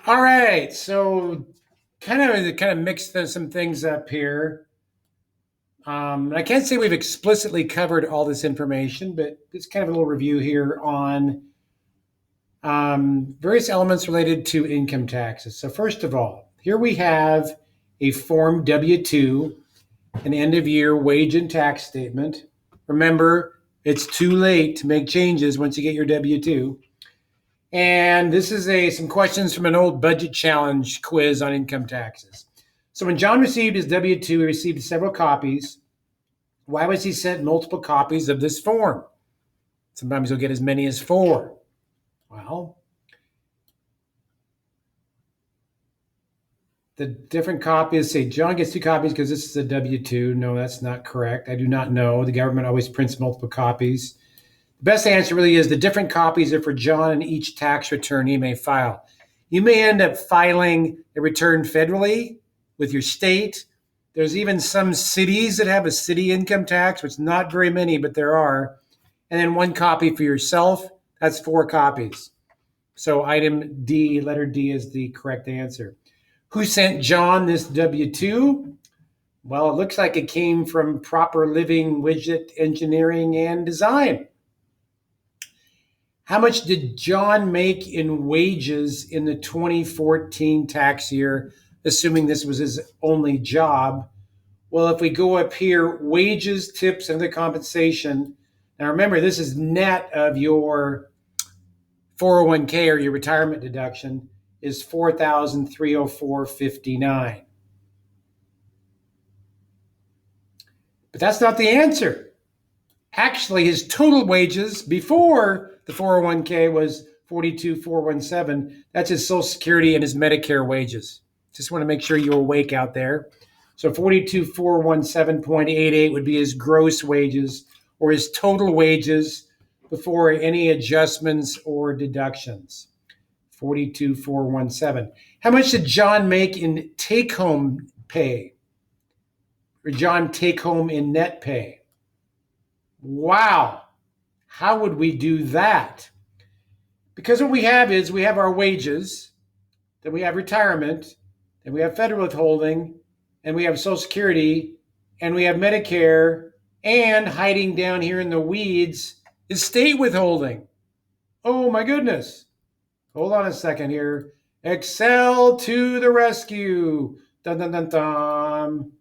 All right, so kind of mixed some things up here. I can't say we've explicitly covered all this information, but it's kind of a little review here on various elements related to income taxes. So first of all, here we have a Form W-2, an end of year wage and tax statement. Remember, it's too late to make changes once you get your W-2. And this is some questions from an old budget challenge quiz on income taxes. So when John received his W-2, he received several copies. Why was he sent multiple copies of this form? Sometimes he'll get as many as 4. Well, the different copies say John gets 2 copies because this is a W-2. No, that's not correct. I do not know. The government always prints multiple copies. The best answer really is the different copies are for John and each tax return he may file. You may end up filing a return federally with your state. There's even some cities that have a city income tax, which not very many, but there are. And then 1 copy for yourself. That's 4 copies. So item D, letter D is the correct answer. Who sent John this W-2? Well, it looks like it came from Proper Living Widget Engineering and Design. How much did John make in wages in the 2014 tax year, assuming this was his only job? Well, if we go up here, wages, tips, and other compensation. Now remember, this is net of your 401k or your retirement deduction is $4,304.59. But that's not the answer. Actually, his total wages before the 401k was 42,417. That's his Social Security and his Medicare wages. Just want to make sure you're awake out there. So 42,417.88 would be his gross wages or his total wages before any adjustments or deductions. 42,417. How much did John make in take-home pay? Or John take home in net pay? Wow. How would we do that? Because what we have is we have our wages, then we have retirement, then we have federal withholding, and we have Social Security, and we have Medicare, and hiding down here in the weeds is state withholding. Oh my goodness. Hold on a second here. Excel to the rescue. Dun, dun, dun, dun.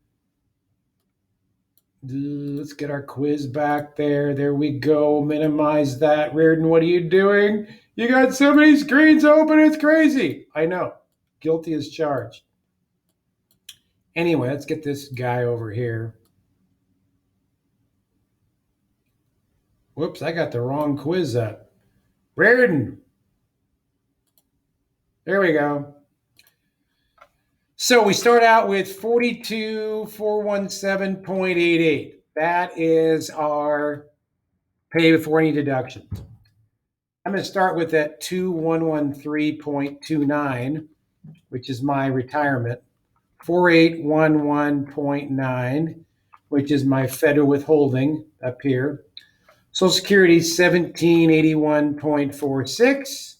Let's get our quiz back there. There we go. Minimize that. Reardon, what are you doing? You got so many screens open, it's crazy. I know. Guilty as charged. Anyway, let's get this guy over here. Whoops, I got the wrong quiz up. Reardon. There we go. So we start out with 42,417.88. That is our pay before any deductions. I'm going to start with that 2,113.29, which is my retirement. 4,811.9, which is my federal withholding up here. Social Security 1,781.46.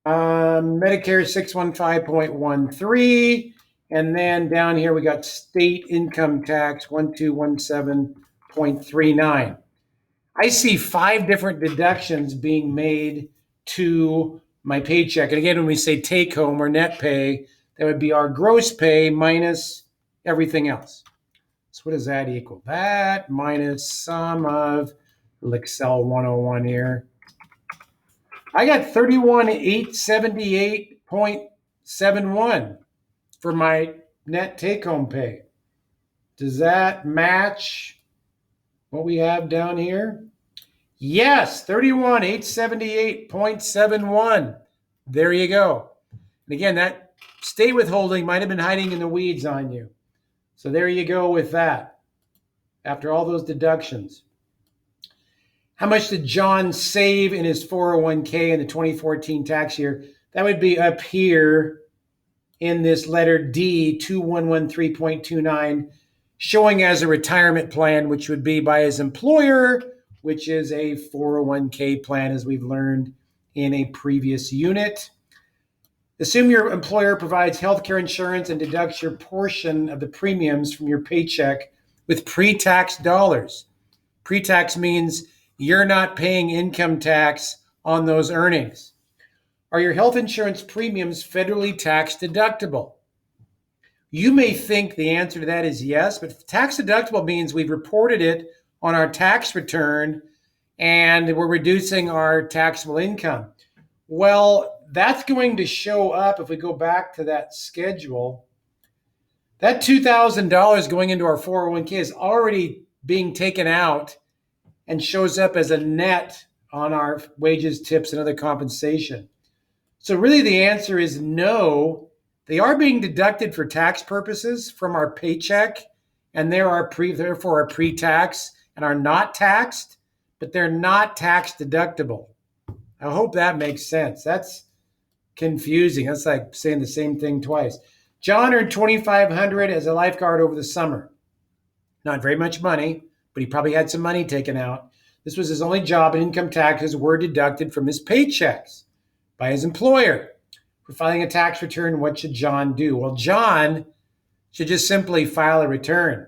Medicare 615.13, and then down here we got state income tax 1217.39. I see 5 different deductions being made to my paycheck. And again, when we say take home or net pay, that would be our gross pay minus everything else. So what does that equal? That minus sum of Excel 101 here. I got 31,878.71 for my net take-home pay. Does that match what we have down here? Yes, 31,878.71. There you go. And again, that state withholding might have been hiding in the weeds on you. So there you go with that. After all those deductions. How much did John save in his 401k in the 2014 tax year? That would be up here in this letter D, 2113.29, showing as a retirement plan, which would be by his employer, which is a 401k plan, as we've learned in a previous unit. Assume your employer provides healthcare insurance and deducts your portion of the premiums from your paycheck with pre-tax dollars. Pre-tax means you're not paying income tax on those earnings. Are your health insurance premiums federally tax deductible? You may think the answer to that is yes, but tax deductible means we've reported it on our tax return and we're reducing our taxable income. Well, that's going to show up if we go back to that schedule. That $2,000 going into our 401k is already being taken out and shows up as a net on our wages, tips, and other compensation. So really the answer is no. They are being deducted for tax purposes from our paycheck, and therefore are pre-tax and are not taxed, but they're not tax deductible. I hope that makes sense. That's confusing. That's like saying the same thing twice. John earned $2,500 as a lifeguard over the summer. Not very much money, but he probably had some money taken out. This was his only job, and income taxes were deducted from his paychecks by his employer. For filing a tax return, what should John do? Well, John should just simply file a return.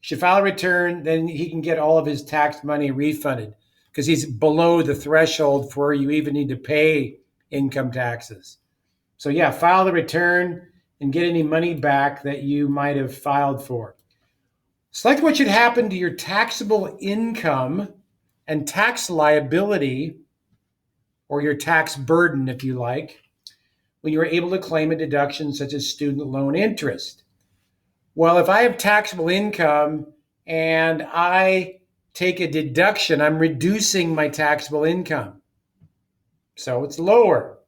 He should file a return, then he can get all of his tax money refunded because he's below the threshold for you even need to pay income taxes. So yeah, file the return and get any money back that you might have filed for. Select what should happen to your taxable income and tax liability, or your tax burden, if you like, when you are able to claim a deduction such as student loan interest. Well, if I have taxable income and I take a deduction, I'm reducing my taxable income. So it's lower.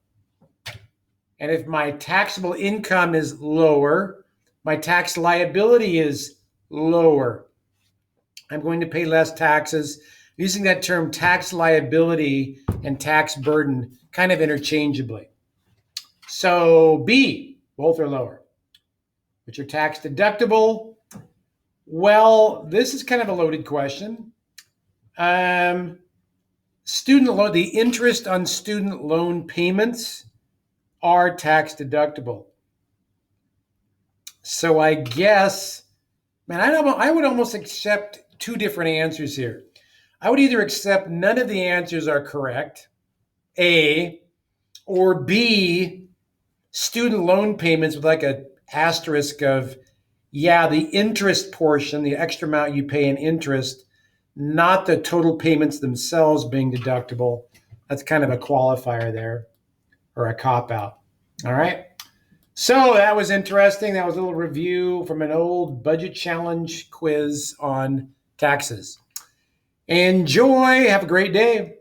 And if my taxable income is lower, my tax liability is lower. I'm going to pay less taxes. Using that term tax liability and tax burden kind of interchangeably. So B, both are lower. Which are tax deductible? Well, this is kind of a loaded question. Student loan, the interest on student loan payments are tax deductible. So I guess, man, I would almost accept two different answers here. I would either accept none of the answers are correct, A, or B, student loan payments with like a asterisk of, yeah, the interest portion, the extra amount you pay in interest, not the total payments themselves being deductible. That's kind of a qualifier there, or a cop-out. All right. So that was interesting. That was a little review from an old budget challenge quiz on taxes. Enjoy. Have a great day.